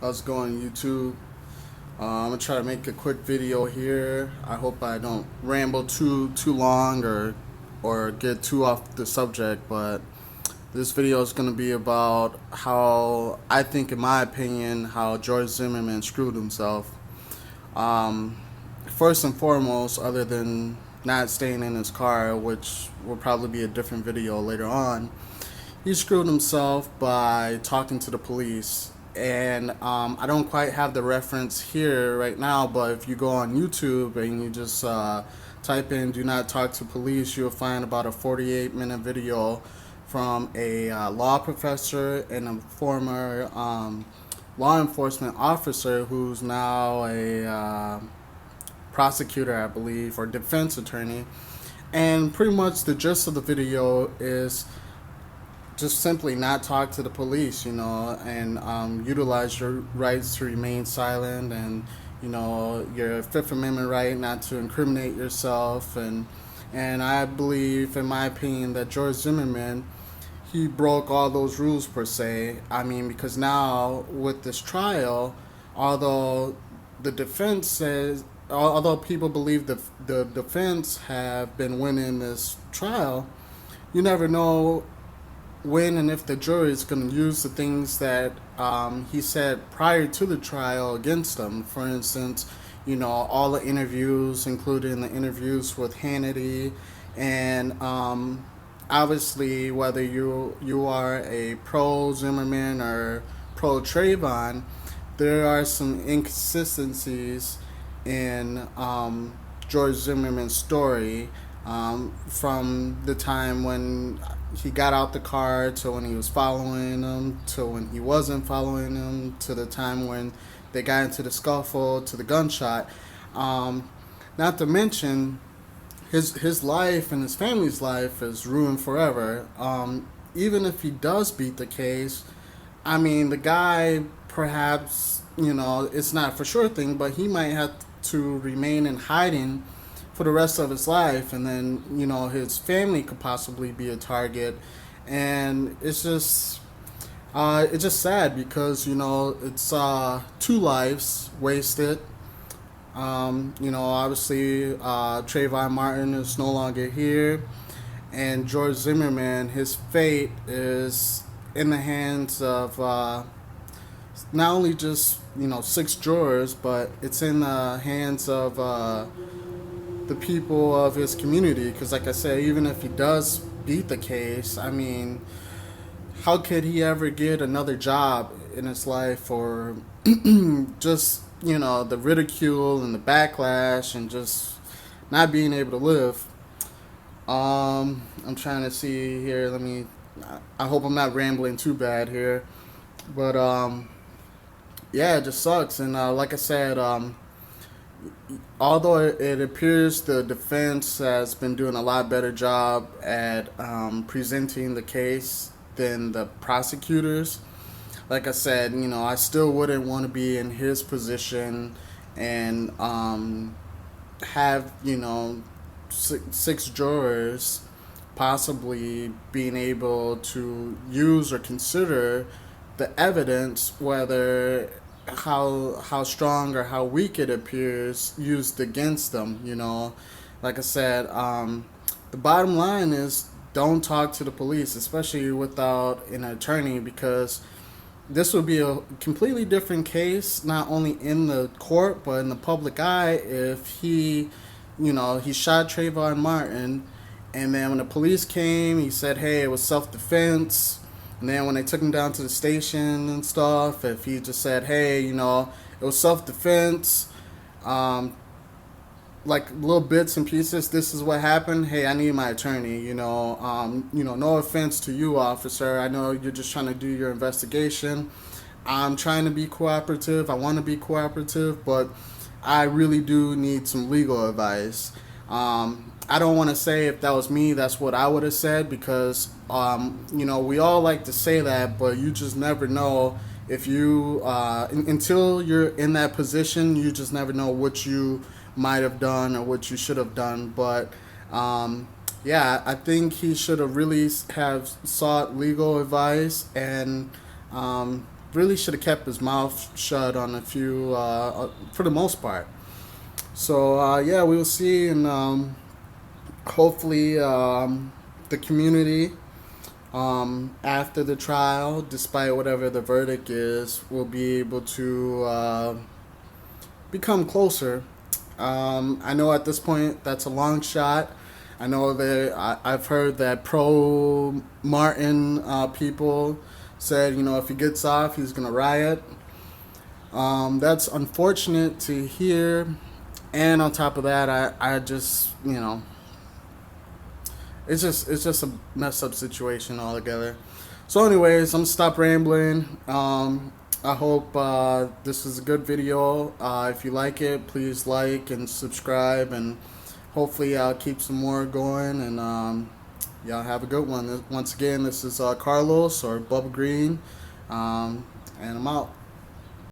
How's it going, YouTube? I'm gonna try to make a quick video here. I hope I don't ramble too long or get too off the subject, but this video is gonna be about how I think, in my opinion, how George Zimmerman screwed himself. Um, First and foremost, other than not staying in his car, which will probably be a different video later on, he screwed himself by talking to the police. And I don't quite have the reference here right now, but if you go on YouTube and you just type in "do not talk to police," you'll find about a 48-minute video from a law professor and a former law enforcement officer who's now a prosecutor, I believe, or defense attorney. And pretty much the gist of the video is just simply not talk to the police, and utilize your rights to remain silent, and your Fifth Amendment right not to incriminate yourself. And I believe, in my opinion, that George Zimmerman, he broke all those rules per se. I mean, because now with this trial, although the defense says, although people believe the defense have been winning this trial, you never know when and if the jury is going to use the things that he said prior to the trial against them. For instance, all the interviews, including the interviews with Hannity, and obviously, whether you are a pro Zimmerman or pro Trayvon, there are some inconsistencies in George Zimmerman's story, from the time when he got out the car to when he was following him to when he wasn't following him to the time when they got into the scuffle to the gunshot. Not to mention his life and his family's life is ruined forever. Even if he does beat the case, I mean, the guy, perhaps, it's not for sure thing, but he might have to remain in hiding for the rest of his life, and then his family could possibly be a target. And it's just sad because it's two lives wasted. Obviously, Trayvon Martin is no longer here, and George Zimmerman, his fate is in the hands of not only just six jurors, but it's in the hands of the people of his community. Because, like I said, even if he does beat the case, I mean, how could he ever get another job in his life, or just the ridicule and the backlash and just not being able to live. I'm trying to see here. I hope I'm not rambling too bad here, but yeah, it just sucks. And like I said, although it appears the defense has been doing a lot better job at presenting the case than the prosecutors, like I said, I still wouldn't want to be in his position and have, six jurors possibly being able to use or consider the evidence, whether how strong or how weak it appears, used against them. Like I said, the bottom line is, don't talk to the police, especially without an attorney, because this would be a completely different case, not only in the court but in the public eye, if he shot Trayvon Martin, and then when the police came, he said, "Hey, it was self-defense." And then when they took him down to the station and stuff, if he just said, "Hey, it was self-defense," like little bits and pieces, "This is what happened. Hey, I need my attorney." No offense to you, officer. I know you're just trying to do your investigation. I'm trying to be cooperative. I want to be cooperative, but I really do need some legal advice. I don't want to say, if that was me, that's what I would have said, because we all like to say that, but you just never know. If you until you're in that position, you just never know what you might have done or what you should have done. But yeah, I think he should have really have sought legal advice, and really should have kept his mouth shut on a few, for the most part. So yeah, we will see, and hopefully the community, after the trial, despite whatever the verdict is, will be able to become closer. I know at this point that's a long shot. I know that I've heard that pro Martin people said, if he gets off, he's gonna riot. That's unfortunate to hear, and on top of that, I just it's just a messed up situation altogether. So, anyways, I'm gonna stop rambling. I hope this is a good video. If you like it, please like and subscribe, and hopefully I'll keep some more going. And y'all have a good one. Once again, this is Carlos or Bubba Green, and I'm out.